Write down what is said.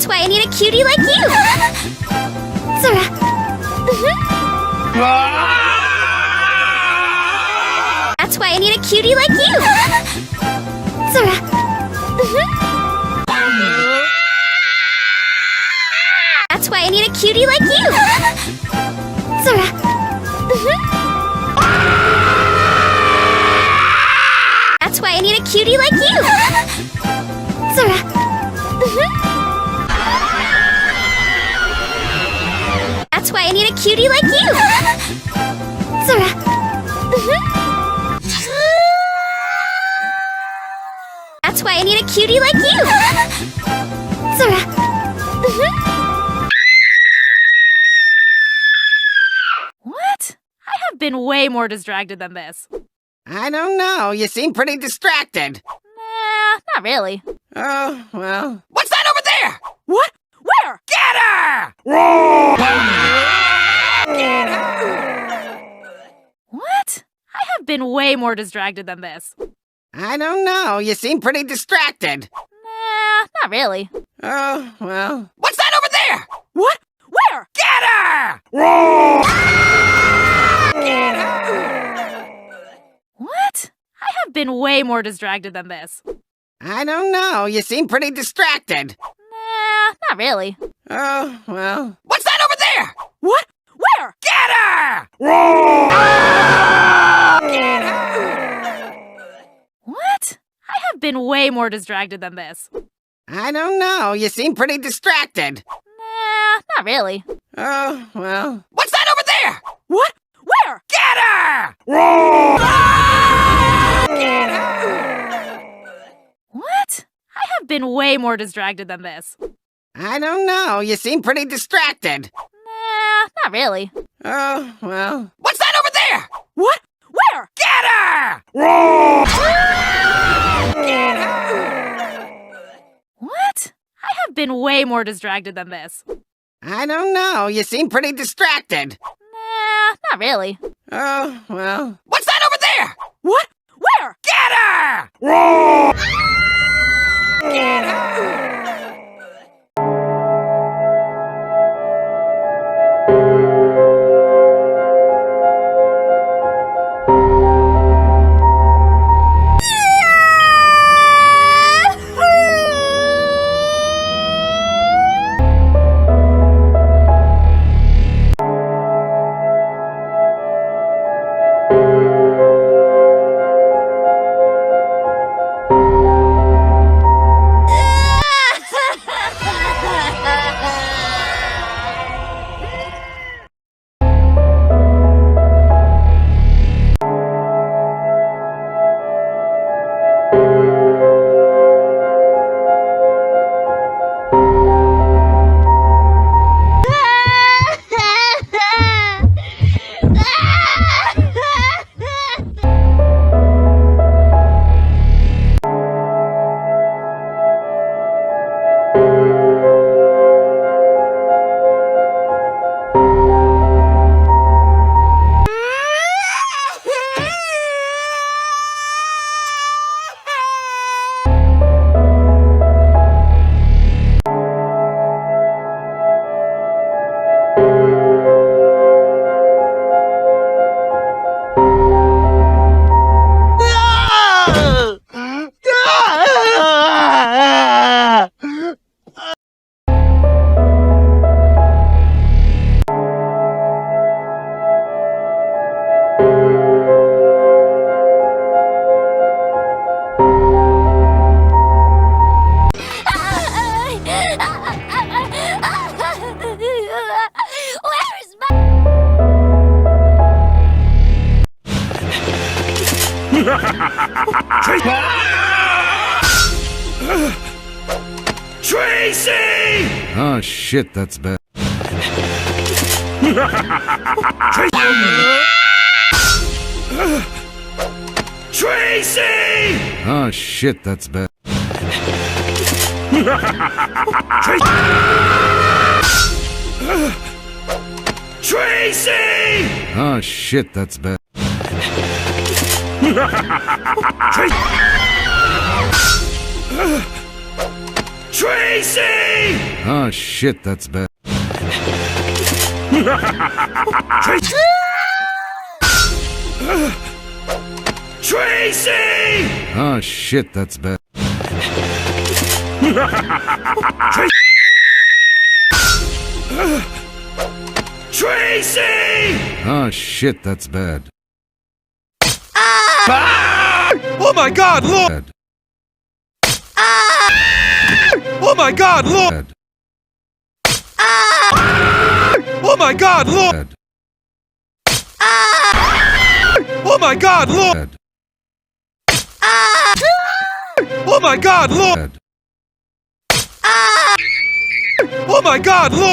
That's why I need a cutie like you! Sora. That's why I need a cutie like you! Sora. That's why I need a cutie like you! Sora. That's why I need a cutie like you! Sora. That's why I need a cutie like you! Sora. That's why I need a cutie like you! Sora. What? I have been way more distracted than this. I don't know. You seem pretty distracted. Nah, not really. Oh, well. What's that over there? What? Where? Get her! Roar! Get her! What? I have been way more distracted than this. I don't know. You seem pretty distracted. Nah, not really. Oh, well. What's that over there? What? Where? Get her! Roar! Get her! What? I have been way more distracted than this. I don't know. You seem pretty distracted. Nah, not really. Oh, well. What's that over there? What? Where? Get her! Roar! Get her! What? I have been way more distracted than this. I don't know. You seem pretty distracted. Nah, not really. Oh, well. What's that over there? What? Where? Get her! Roar! Get her! What? I have been way more distracted than this. I don't know. You seem pretty distracted. Nah, not really. Oh, well. What's that over there? What? Where? Get her! Roar! Get her! What? I have been way more distracted than this. I don't know. You seem pretty distracted. Nah, not really. Oh, well. What's that over there? What? Where? Get her! Roar! Get her! Tracy! Oh shit, that's bad. Tracy! Oh shit, that's bad. Tracy! Oh shit, that's bad. Tracy! Ah, shit, that's bad. Tracy! Ah, shit, that's bad. Tracy! Ah, shit, that's bad. Oh my God, look! Bad. Oh my God, look! Bad. Oh my God, look! Bad. Oh my God, look! Bad. Oh my God, look! Bad. Oh my God, look!